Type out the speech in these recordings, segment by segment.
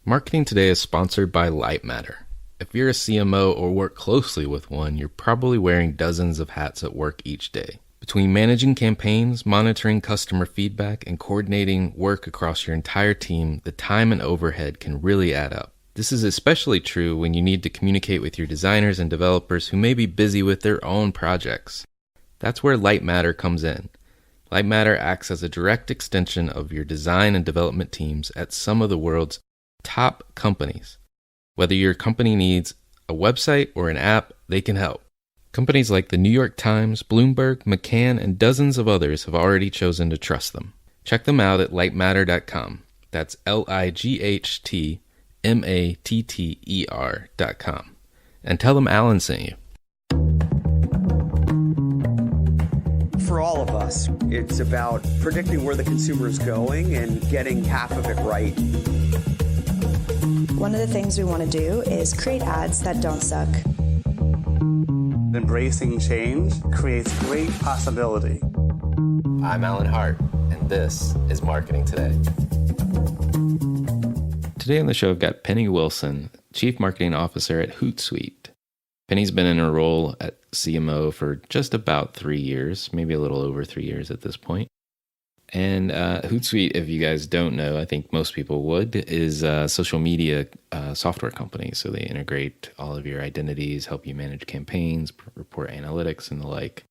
Marketing Today is sponsored by Lightmatter. If you're a CMO or work closely with one, you're probably wearing dozens of hats at work each day. Between managing campaigns, monitoring customer feedback, and coordinating work across your entire team, the time and overhead can really add up. This is especially true when you need to communicate with your designers and developers who may be busy with their own projects. That's where Lightmatter comes in. Lightmatter acts as a direct extension of your design and development teams at some of the world's top companies. Whether your company needs a website or an app, they can help. Companies like the New York Times, Bloomberg, McCann, and dozens of others have already chosen to trust them. Check them out at lightmatter.com. That's lightmatter.com. And tell them Alan sent you. For all of us, it's about predicting where the consumer is going and getting half of it right. One of the things we want to do is create ads that don't suck. Embracing change creates great possibility. I'm Alan Hart, and this is Marketing Today. Today on the show, I've got Penny Wilson, Chief Marketing Officer at Hootsuite. Penny's been in her role at CMO for just about 3 years, maybe a little over 3 years at this point. And Hootsuite, if you guys don't know, I think most people would, is a social media software company. So they integrate all of your identities, help you manage campaigns, report analytics, and the like.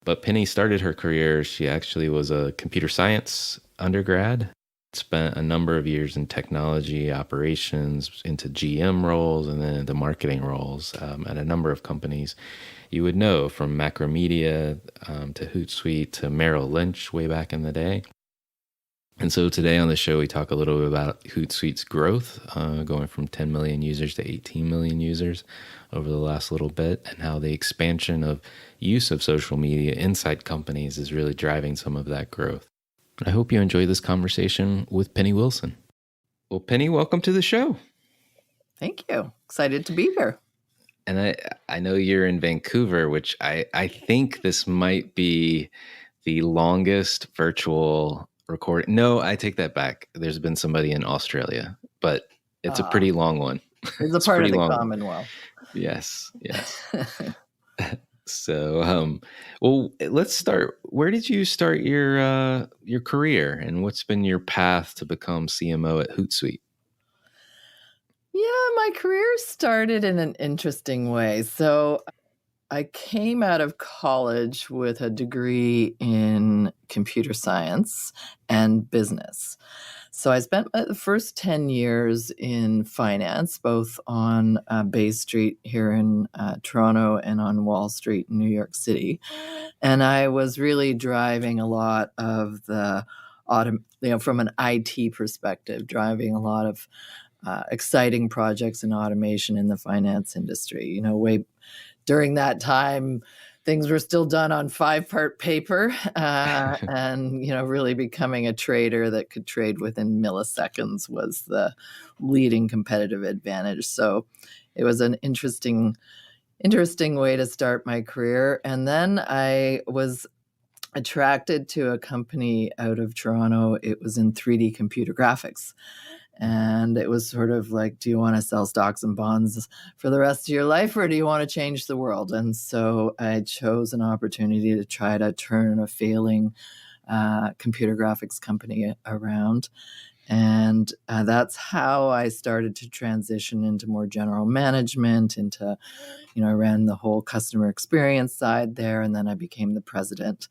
But Penny started her career, she actually was a computer science undergrad, spent a number of years in technology operations, into GM roles, and then into marketing roles at a number of companies you would know, from Macromedia to Hootsuite to Merrill Lynch way back in the day. And so today on the show, we talk a little bit about Hootsuite's growth, going from 10 million users to 18 million users over the last little bit, and how the expansion of use of social media inside companies is really driving some of that growth. I hope you enjoy this conversation with Penny Wilson. Well, Penny, welcome to the show. Thank you. Excited to be here. And I know you're in Vancouver, which I think this might be the longest virtual recording. No, I take that back. There's been somebody in Australia, but it's a pretty long one. It's a part of the Commonwealth. Yes. So, well, let's start. Where did you start your career, and what's been your path to become CMO at Hootsuite? Yeah, my career started in an interesting way. So I came out of college with a degree in computer science and business. So I spent the first 10 years in finance, both on Bay Street here in Toronto and on Wall Street in New York City. And I was really driving a lot of the, from an IT perspective, driving a lot of exciting projects in automation in the finance industry. During that time, things were still done on 5-part paper, and really becoming a trader that could trade within milliseconds was the leading competitive advantage. So it was an interesting way to start my career. And then I was attracted to a company out of Toronto. It was in 3D computer graphics. And it was sort of like, do you want to sell stocks and bonds for the rest of your life, or do you want to change the world? And so I chose an opportunity to try to turn a failing computer graphics company around. And that's how I started to transition into more general management, I ran the whole customer experience side there, and then I became the president.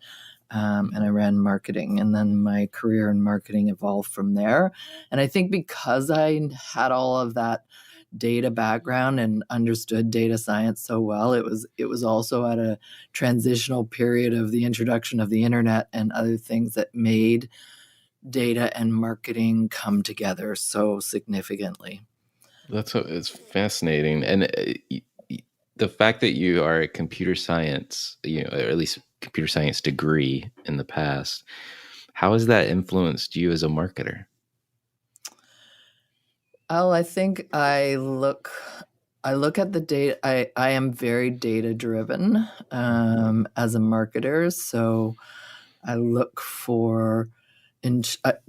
And I ran marketing, and then my career in marketing evolved from there. And I think because I had all of that data background and understood data science so well, it was also at a transitional period of the introduction of the internet and other things that made data and marketing come together so significantly. It's fascinating. And the fact that you are a computer science, or at least computer science degree in the past, how has that influenced you as a marketer? Well, I think I look at the data. I am very data driven as a marketer. So I look for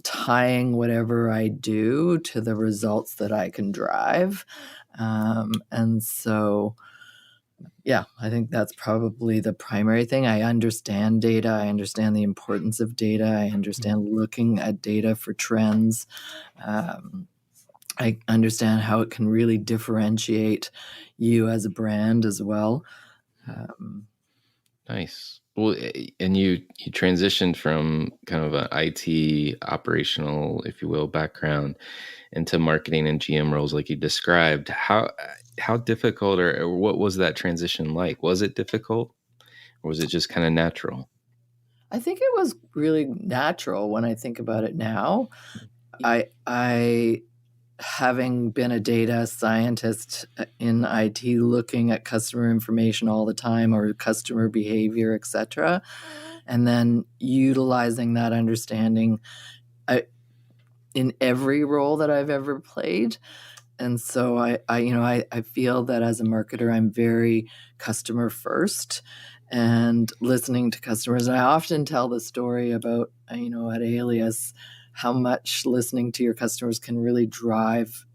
tying whatever I do to the results that I can drive. And so, yeah, I think that's probably the primary thing. I understand data. I understand the importance of data. I understand looking at data for trends. I understand how it can really differentiate you as a brand as well. Nice. Well, and you transitioned from kind of an IT operational, if you will, background into marketing and GM roles, like you described. How difficult or what was that transition like? Was it difficult, or was it just kind of natural? I think it was really natural when I think about it now. I having been a data scientist in IT, looking at customer information all the time or customer behavior, etc., and then utilizing that understanding in every role that I've ever played. And so I feel that as a marketer, I'm very customer first and listening to customers. And I often tell the story about, at Alias, how much listening to your customers can really drive,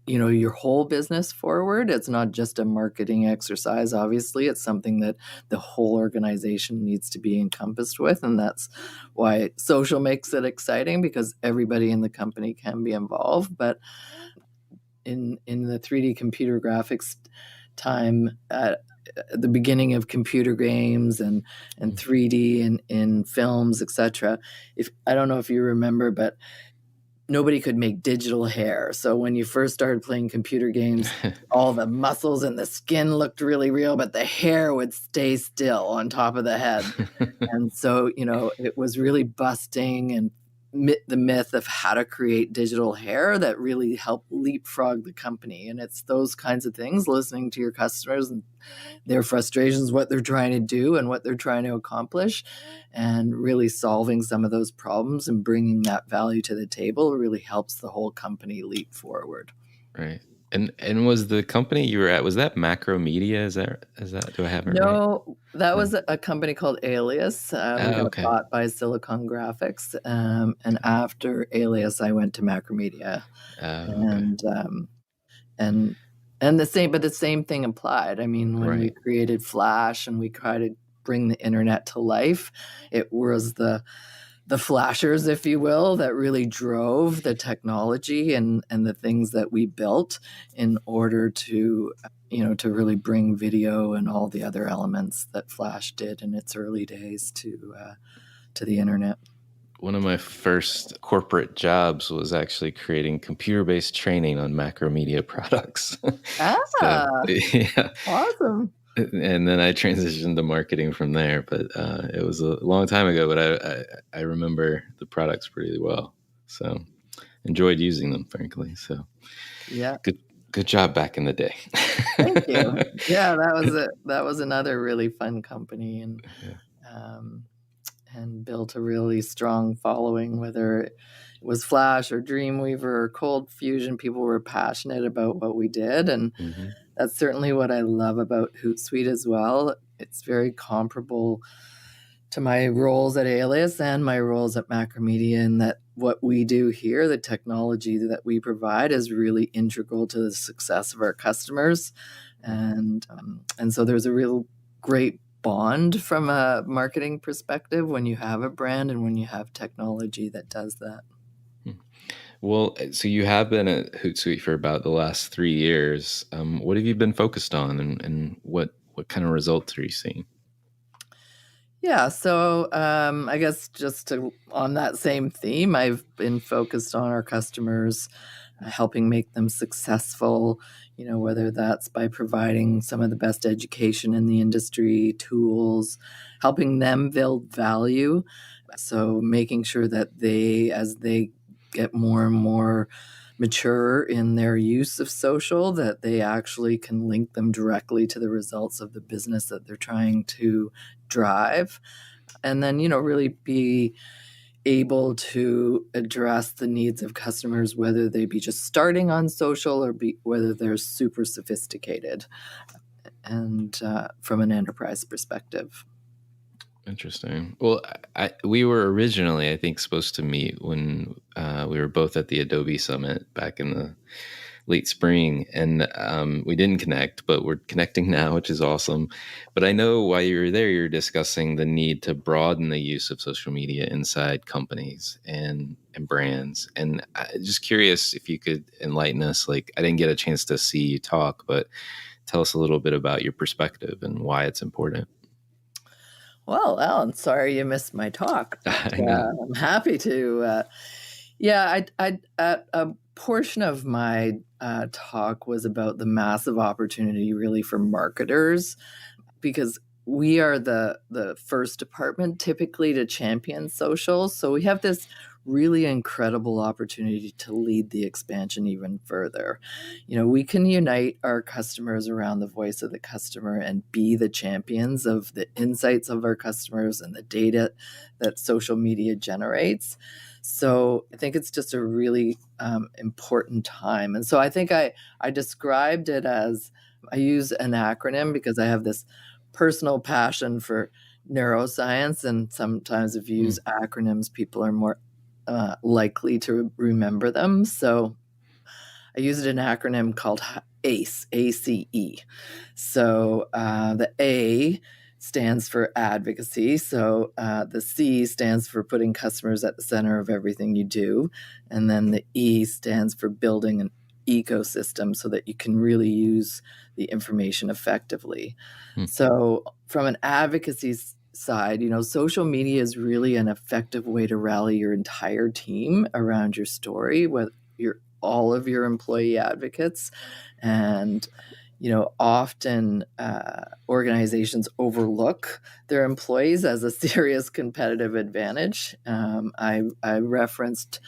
your whole business forward. It's not just a marketing exercise. Obviously, it's something that the whole organization needs to be encompassed with. And that's why social makes it exciting, because everybody in the company can be involved. But in the 3D computer graphics time, at the beginning of computer games and 3D in films, etc. If I don't know if you remember, but nobody could make digital hair. So when you first started playing computer games, all the muscles and the skin looked really real, but the hair would stay still on top of the head. And so, it was really busting and the myth of how to create digital hair that really helped leapfrog the company. And it's those kinds of things, listening to your customers and their frustrations, what they're trying to do and what they're trying to accomplish, and really solving some of those problems and bringing that value to the table really helps the whole company leap forward. Right. And was the company you were at, was that Macro Media? Is that do I have it right? No, that was a company called Alias. We got Okay. bought by Silicon Graphics. And after Alias, I went to Macromedia. Okay. And the same thing applied. I mean, when we Right. created Flash and we tried to bring the internet to life, it was the flashers, if you will, that really drove the technology and the things that we built in order to, to really bring video and all the other elements that Flash did in its early days to the internet. One of my first corporate jobs was actually creating computer-based training on Macromedia products. So, Ah, yeah. awesome. And then I transitioned to marketing from there, but it was a long time ago, but I remember the products pretty well. So enjoyed using them, frankly. So Yeah. good job back in the day. Thank you. Yeah, that was it. That was another really fun company, Yeah. and built a really strong following, whether it was Flash or Dreamweaver or Cold Fusion. People were passionate about what we did, and Mhm. that's certainly what I love about Hootsuite as well. It's very comparable to my roles at Alias and my roles at Macromedia, in that what we do here, the technology that we provide, is really integral to the success of our customers. And so there's a real great bond from a marketing perspective when you have a brand and when you have technology that does that. Well, so you have been at Hootsuite for about the last 3 years. What have you been focused on, and what kind of results are you seeing? Yeah, so I guess on that same theme, I've been focused on our customers, helping make them successful, whether that's by providing some of the best education in the industry, tools, helping them build value. So making sure that as they get more and more mature in their use of social, that they actually can link them directly to the results of the business that they're trying to drive. And then, really be able to address the needs of customers, whether they be just starting on social or whether they're super sophisticated, and from an enterprise perspective. Interesting. Well, we were originally, I think, supposed to meet when we were both at the Adobe Summit back in the late spring, and we didn't connect, but we're connecting now, which is awesome. But I know while you were there, you're discussing the need to broaden the use of social media inside companies and brands. And just curious if you could enlighten us. Like, I didn't get a chance to see you talk, but tell us a little bit about your perspective and why it's important. Well, Alan, sorry you missed my talk, but I know. I'm happy to. A portion of my talk was about the massive opportunity, really, for marketers, because we are the first department typically to champion social. So we have this really incredible opportunity to lead the expansion even further. We can unite our customers around the voice of the customer and be the champions of the insights of our customers and the data that social media generates. So I think it's just a really important time. And so I think I described it as, I use an acronym because I have this personal passion for neuroscience, and sometimes if you use acronyms, people are more likely to remember them. So I used an acronym called ACE, A-C-E. So the A stands for advocacy. So the C stands for putting customers at the center of everything you do. And then the E stands for building an ecosystem so that you can really use the information effectively. So from an advocacy side, social media is really an effective way to rally your entire team around your story, with all of your employee advocates. And often organizations overlook their employees as a serious competitive advantage. I referenced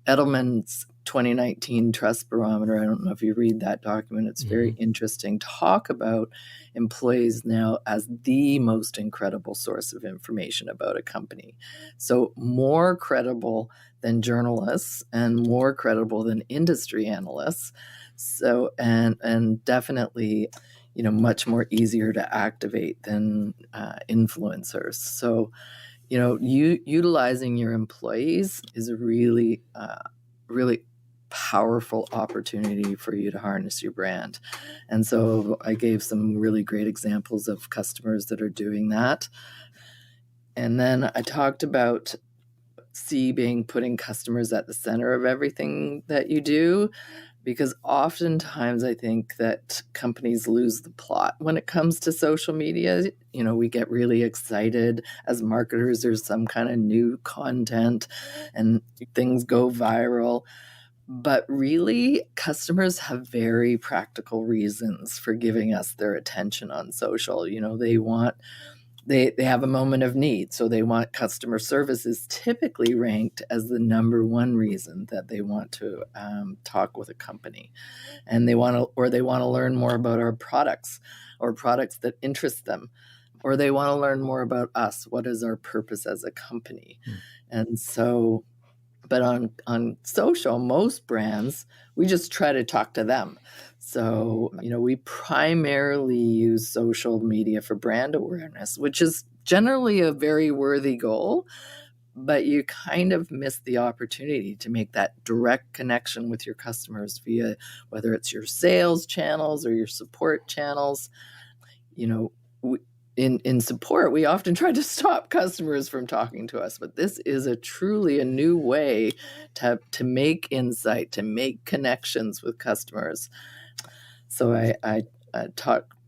Edelman's 2019 Trust Barometer. I don't know if you read that document. It's very interesting. Talk about employees now as the most incredible source of information about a company. So more credible than journalists and more credible than industry analysts. So and definitely, much more easier to activate than influencers. So, utilizing your employees is a really, really powerful opportunity for you to harness your brand. And so I gave some really great examples of customers that are doing that. And then I talked about C being putting customers at the center of everything that you do, because oftentimes I think that companies lose the plot when it comes to social media. We get really excited as marketers. There's some kind of new content and things go viral. But really, customers have very practical reasons for giving us their attention on social. They have a moment of need, so they want customer service is typically ranked as the number one reason that they want to talk with a company, and they want to learn more about our products or products that interest them, or they want to learn more about us. What is our purpose as a company? And so, but on social, most brands, we just try to talk to them. So, we primarily use social media for brand awareness, which is generally a very worthy goal, but you kind of miss the opportunity to make that direct connection with your customers via whether it's your sales channels or your support channels. In support, we often try to stop customers from talking to us, but this is truly a new way to make insight, to make connections with customers. So I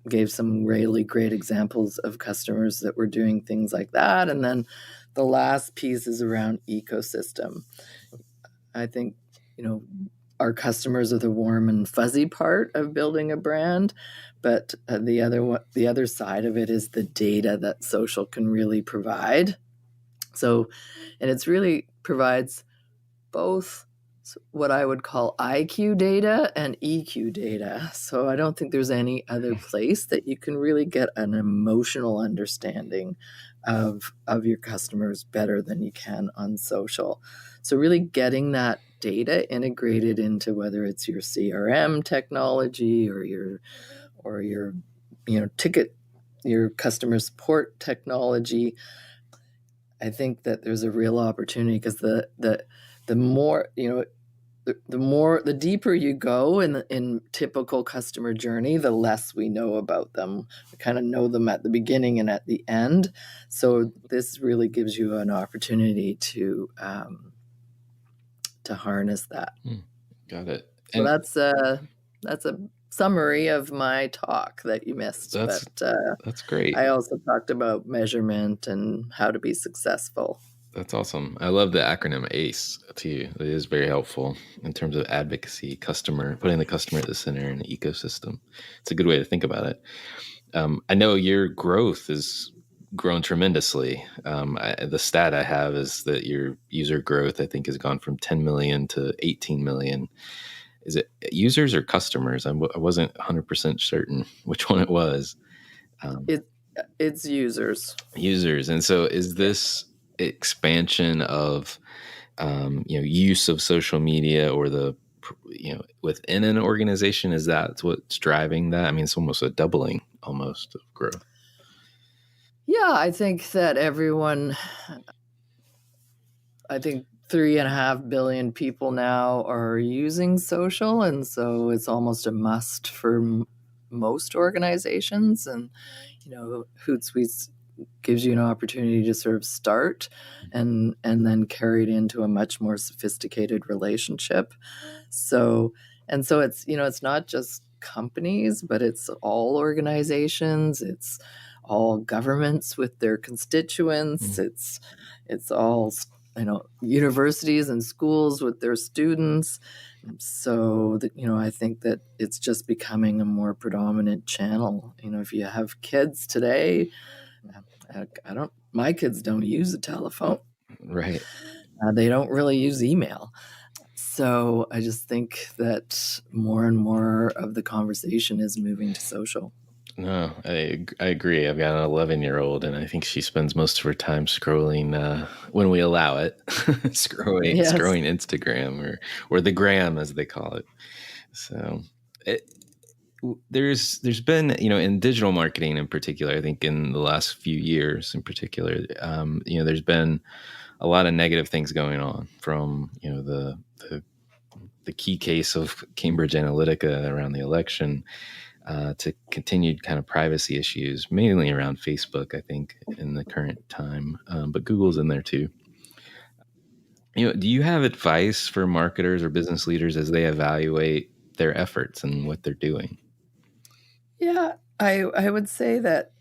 gave some really great examples of customers that were doing things like that. And then the last piece is around ecosystem. I think, our customers are the warm and fuzzy part of building a brand, but the other side of it is the data that social can really provide. So, and it's really provides both what I would call IQ data and EQ data. So I don't think there's any other place that you can really get an emotional understanding of your customers better than you can on social. So really getting that data integrated into whether it's your CRM technology or your ticket, your customer support technology, I think that there's a real opportunity because the more, the deeper you go in typical customer journey, the less we know about them. We kind of know them at the beginning and at the end. So this really gives you an opportunity to harness that. Got it. So that's a summary of my talk that you missed. That's great. I also talked about measurement and how to be successful. That's awesome. I love the acronym ACE too. It is very helpful in terms of advocacy, putting the customer at the center in the ecosystem. It's a good way to think about it. I know your growth has grown tremendously. The stat I have is that your user growth, I think, has gone from 10 million to 18 million. Is it users or customers? I wasn't 100% certain which one it was. It's users. Users. And so is this expansion of use of social media or within an organization, is that what's driving that? I mean, it's almost a doubling almost of growth. Yeah, I think that I think 3.5 billion people now are using social, and so it's almost a must for most organizations. And Hootsuite gives you an opportunity to sort of start and then carry it into a much more sophisticated relationship. So it's not just companies, but it's all organizations. It's all governments with their constituents. It's all universities and schools with their students. So that, I think that it's just becoming a more predominant channel. If you have kids today, my kids don't use a telephone. Right. They don't really use email. So I just think that more and more of the conversation is moving to social. No, I agree. I've got an 11-year-old, and I think she spends most of her time scrolling when we allow it, scrolling Instagram or the gram as they call it. So there's been in digital marketing in particular, I think in the last few years in particular, there's been a lot of negative things going on, from the key case of Cambridge Analytica around the election. To continued kind of privacy issues, mainly around Facebook, I think, in the current time, but Google's in there too. Do you have advice for marketers or business leaders as they evaluate their efforts and what they're doing? Yeah, I would say that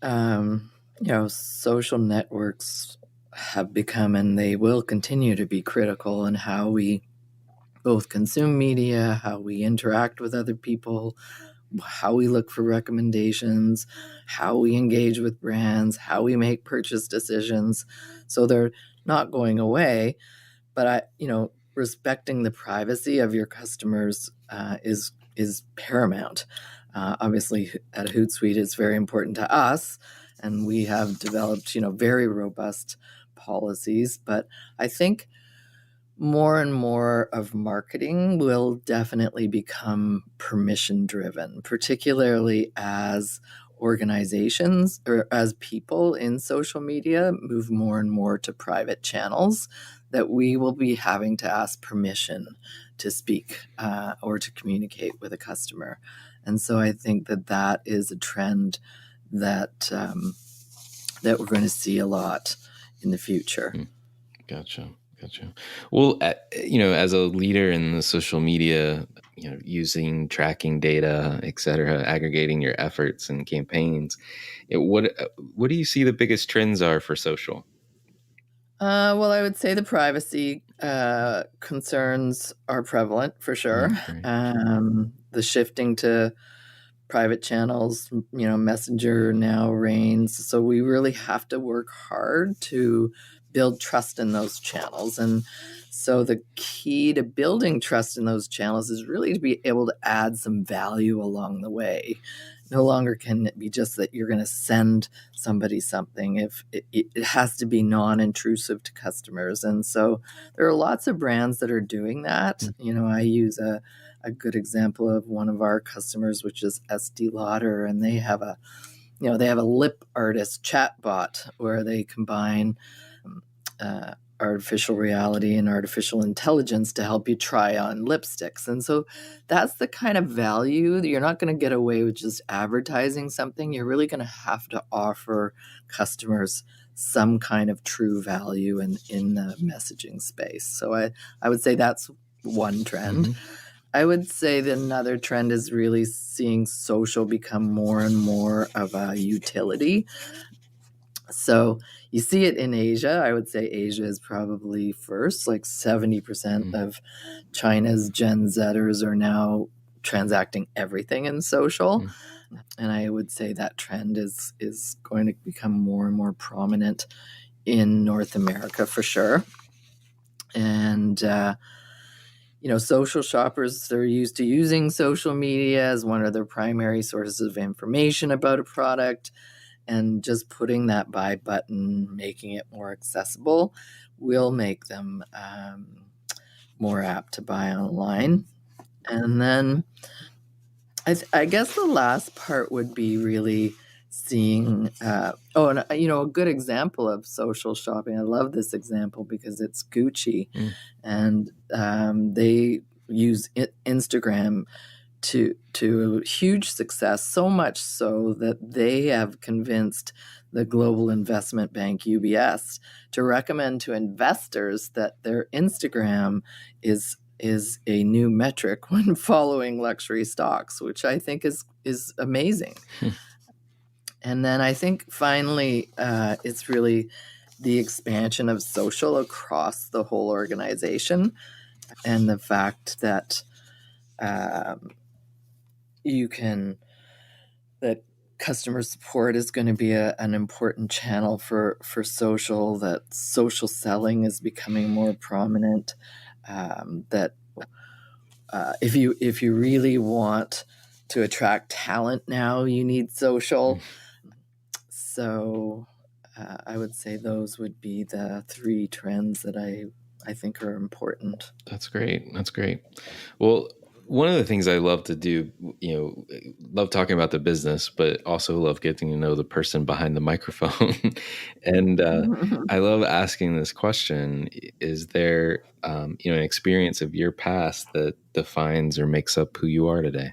social networks have become, and they will continue to be, critical in how we both consume media, how we interact with other people, how we look for recommendations, how we engage with brands, how we make purchase decisions. So they're not going away, but respecting the privacy of your customers is paramount. Obviously, at Hootsuite, it's very important to us, and we have developed very robust policies. But I think more and more of marketing will definitely become permission driven, particularly as organizations or as people in social media move more and more to private channels, that we will be having to ask permission to speak or to communicate with a customer. And so I think that is a trend that we're going to see a lot in the future. Gotcha. Well, as a leader in the social media, using tracking data, et cetera, aggregating your efforts and campaigns, what do you see the biggest trends are for social? Well, I would say the privacy concerns are prevalent for sure. The shifting to private channels, Messenger now reigns. So we really have to work hard to build trust in those channels. And so the key to building trust in those channels is really to be able to add some value along the way. No longer can it be just that you're going to send somebody something. If it has to be non-intrusive to customers. And so there are lots of brands that are doing that. I use a good example of one of our customers, which is Estee Lauder, and they have a lip artist chatbot where they combine artificial reality and artificial intelligence to help you try on lipsticks. And so that's the kind of value that you're not going to get away with just advertising something. You're really going to have to offer customers some kind of true value in the messaging space. So I would say that's one trend. Mm-hmm. I would say that another trend is really seeing social become more and more of a utility. So you see it in Asia. I would say Asia is probably first. Like 70% of China's Gen Zers are now transacting everything in social. And I would say that trend is going to become more and more prominent in North America for sure. And, social shoppers, they're used to using social media as one of their primary sources of information about a product. And just putting that buy button, making it more accessible, will make them more apt to buy online. And then I guess the last part would be really seeing, a good example of social shopping. I love this example because it's Gucci, and they use Instagram to huge success, so much so that they have convinced the global investment bank UBS to recommend to investors that their Instagram is a new metric when following luxury stocks, which I think is amazing. And then I think finally it's really the expansion of social across the whole organization, and the fact that that customer support is going to be an important channel for social, that social selling is becoming more prominent, that if you really want to attract talent now, you need social. So I would say those would be the three trends that I think are important. That's great. Well, one of the things I love to do, love talking about the business, but also love getting to know the person behind the microphone. And I love asking this question: is there, an experience of your past that defines or makes up who you are today?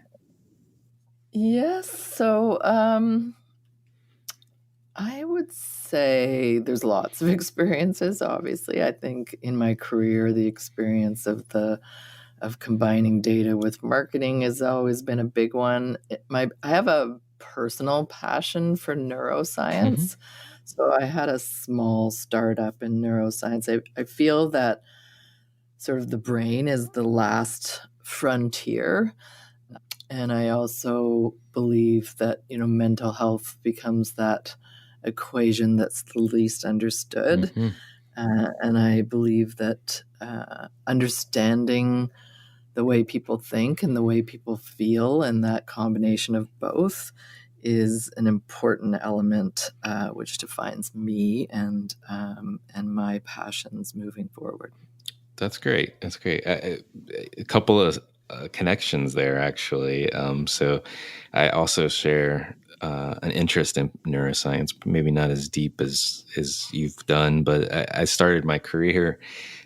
Yes. So I would say there's lots of experiences. Obviously, I think in my career, the experience of combining data with marketing has always been a big one. I have a personal passion for neuroscience. So I had a small startup in neuroscience. I feel that sort of the brain is the last frontier. And I also believe that, mental health becomes that equation that's the least understood. And I believe that understanding the way people think and the way people feel, and that combination of both, is an important element which defines me and my passions moving forward. That's great. A couple of connections there, actually. So I also share an interest in neuroscience, maybe not as deep as you've done, but I started my career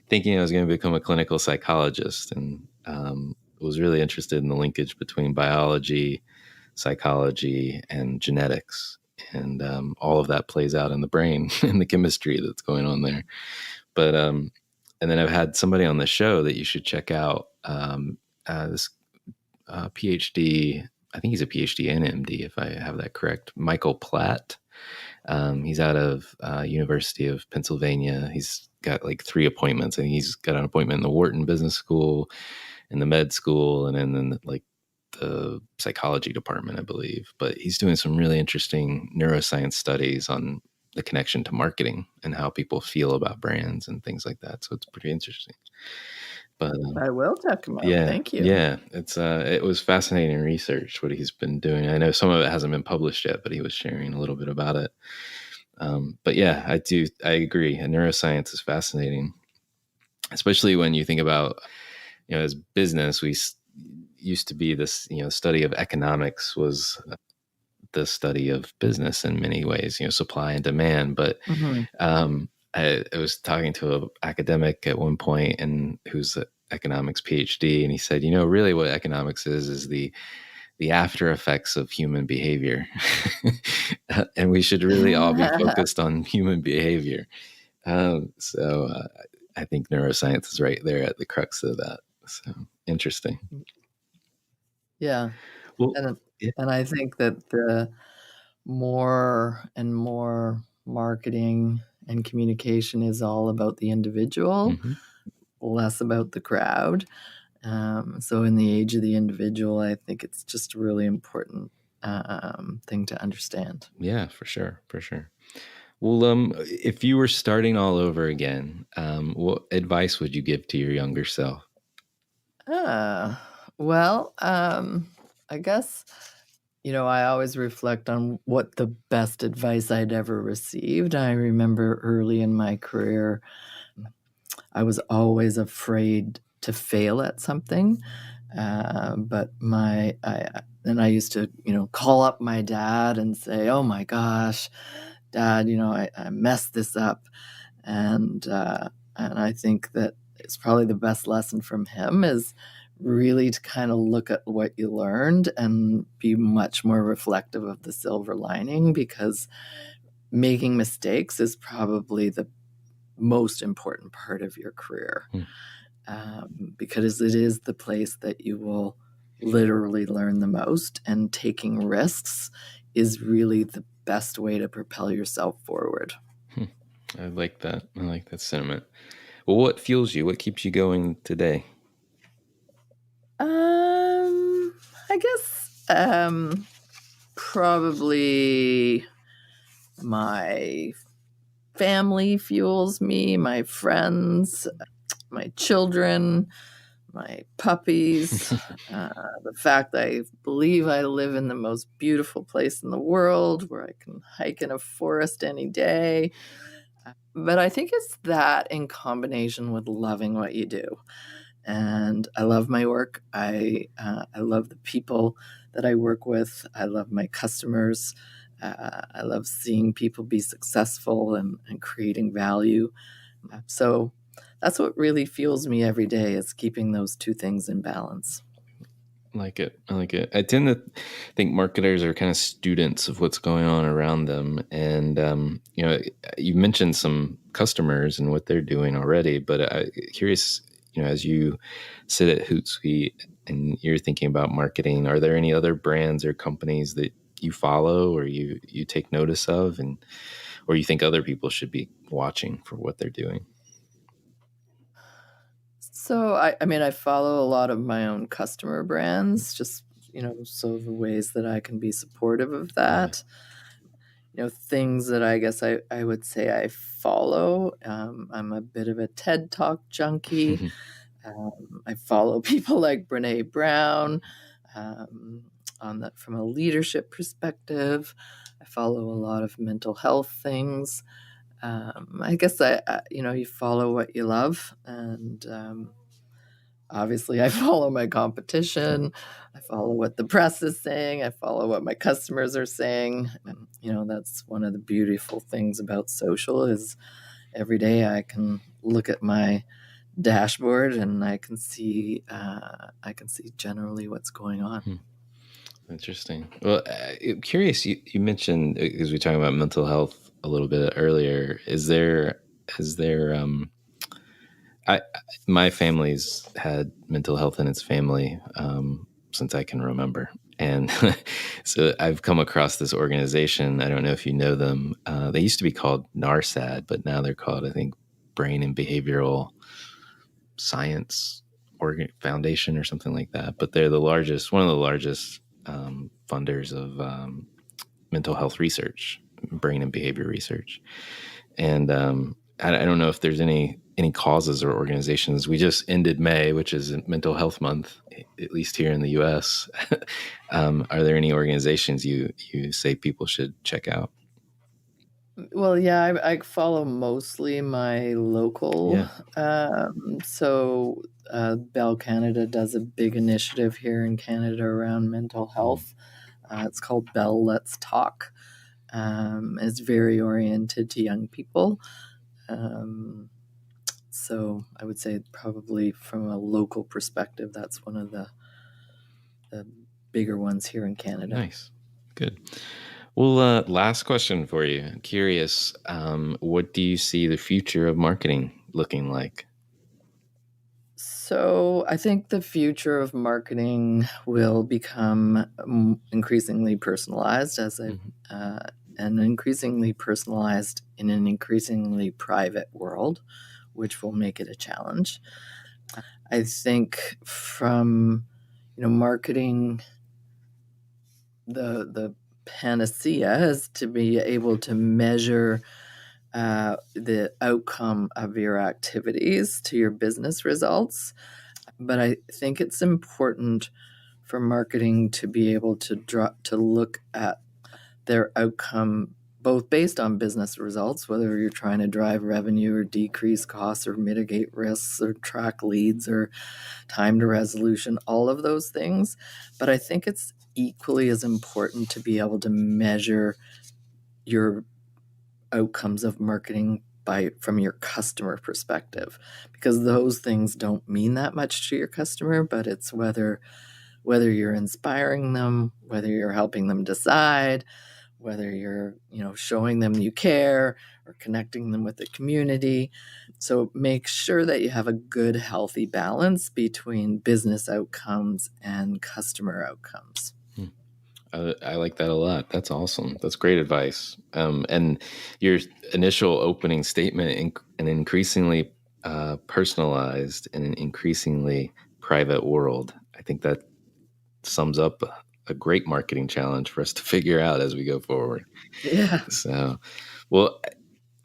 thinking I was going to become a clinical psychologist, and was really interested in the linkage between biology, psychology, and genetics. And all of that plays out in the brain and the chemistry that's going on there. But and then I've had somebody on the show that you should check out. This PhD, I think he's a PhD and MD, if I have that correct. Michael Platt. He's out of University of Pennsylvania. He's got like 3 appointments. I think he's got an appointment in the Wharton Business School, in the med school, and then like the psychology department, I believe. But he's doing some really interesting neuroscience studies on the connection to marketing and how people feel about brands and things like that. So it's pretty interesting. But I will check him out. yeah, Thank you. Yeah, it was fascinating research what he's been doing. I know some of it hasn't been published yet, but he was sharing a little bit about it. But yeah, I agree. And neuroscience is fascinating, especially when you think about, as business, used to be this, study of economics was the study of business in many ways, supply and demand. But I was talking to an academic at one point, and who's an economics PhD, and he said, really what economics is the after effects of human behavior, and we should really all be focused on human behavior. So I think neuroscience is right there at the crux of that. So interesting. Yeah. Well, And yeah. and I think that the more and more marketing and communication is all about the individual, Mhm. less about the crowd. So in the age of the individual, I think it's just a really important thing to understand. Yeah, for sure, for sure. Well, if you were starting all over again, what advice would you give to your younger self? Well, I guess, I always reflect on what the best advice I'd ever received. I remember early in my career, I was always afraid to fail at something. But I used to, call up my dad and say, "Oh my gosh, Dad, I messed this up," and I think that it's probably the best lesson from him is really to kind of look at what you learned and be much more reflective of the silver lining, because making mistakes is probably the most important part of your career, Hmm. because it is the place that you will literally learn the most, and taking risks is really the best way to propel yourself forward. Hmm. I like that. I like that sentiment. Well, what fuels you? What keeps you going today? I guess probably my family fuels me, my friends, my children, my puppies, uh, the fact that I believe I live in the most beautiful place in the world where I can hike in a forest any day. But I think it's that in combination with loving what you do. And I love my work. I love the people that I work with. I love my customers. I love seeing people be successful and creating value. So that's what really fuels me every day, is keeping those two things in balance. I like it. I like it. I tend to think marketers are kind of students of what's going on around them. And, you mentioned some customers and what they're doing already, but I'm curious, as you sit at Hootsuite and you're thinking about marketing, are there any other brands or companies that you follow or you take notice of, and or you think other people should be watching for what they're doing? So I mean, I follow a lot of my own customer brands, just, so the ways that I can be supportive of Yeah. that. Things that I guess I would say I follow. I'm a bit of a TED Talk junkie. I follow people like Brene Brown, um, on that from a leadership perspective. I follow a lot of mental health things. I guess you follow what you love, and obviously, I follow my competition. I follow what the press is saying. I follow what my customers are saying. And, that's one of the beautiful things about social is every day I can look at my dashboard and I can see generally what's going on. Interesting. Well, I'm curious. You mentioned, because we were talking about mental health a little bit earlier. Is there? I my family's had mental health in its family since I can remember, and so I've come across this organization. I don't know if you know them. They used to be called NARSAD, but now they're called, I think, Brain and Behavioral Science Foundation or something like that. But they're one of the largest funders of mental health research, brain and behavior research. And I don't know if there's any causes or organizations. We just ended May, which is Mental Health Month, at least here in the U.S. Are there any organizations you say people should check out? Well, yeah, I follow mostly my local. Yeah. Bell Canada does a big initiative here in Canada around mental health. It's called Bell Let's Talk. It's very oriented to young people. So I would say probably from a local perspective, that's one of the bigger ones here in Canada. Nice. Good. Well, last question for you. I'm curious, what do you see the future of marketing looking like? So I think the future of marketing will become increasingly personalized and increasingly personalized in an increasingly private world, which will make it a challenge. I think from marketing, the panacea is to be able to measure the outcome of your activities to your business results. But I think it's important for marketing to be able to look at their outcome both based on business results, whether you're trying to drive revenue or decrease costs or mitigate risks or track leads or time to resolution, all of those things. But I think it's equally as important to be able to measure your outcomes of marketing from your customer perspective, because those things don't mean that much to your customer, but it's whether you're inspiring them, whether you're helping them decide, whether you're showing them you care or connecting them with the community. So make sure that you have a good, healthy balance between business outcomes and customer outcomes. I like that a lot. That's awesome. That's great advice. And your initial opening statement, an increasingly personalized and an increasingly private world, I think that sums up a great marketing challenge for us to figure out as we go forward. Yeah. So, well,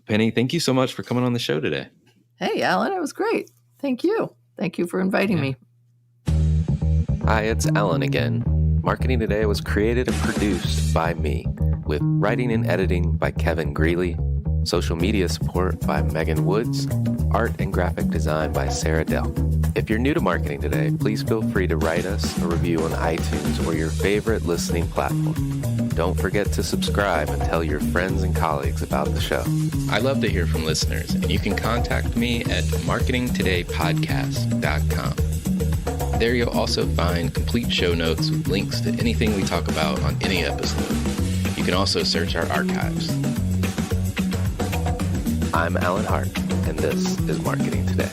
Penny, thank you so much for coming on the show today. Hey, Alan, it was great. Thank you. Thank you for inviting me. Hi, it's Alan again. Marketing Today was created and produced by me, with writing and editing by Kevin Greeley, social media support by Megan Woods, art and graphic design by Sarah Dell. If you're new to Marketing Today, please feel free to write us a review on iTunes or your favorite listening platform. Don't forget to subscribe and tell your friends and colleagues about the show. I love to hear from listeners, and you can contact me at marketingtodaypodcast.com. There you'll also find complete show notes with links to anything we talk about on any episode. You can also search our archives. I'm Alan Hart, and this is Marketing Today.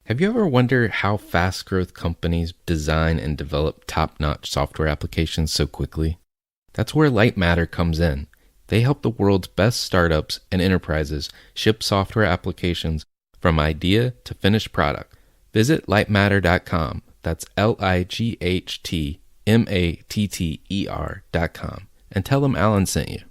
Have you ever wondered how fast growth companies design and develop top-notch software applications so quickly? That's where Lightmatter comes in. They help the world's best startups and enterprises ship software applications from idea to finished product. Visit lightmatter.com. That's LIGHTMATTER.com. And tell them Alan sent you.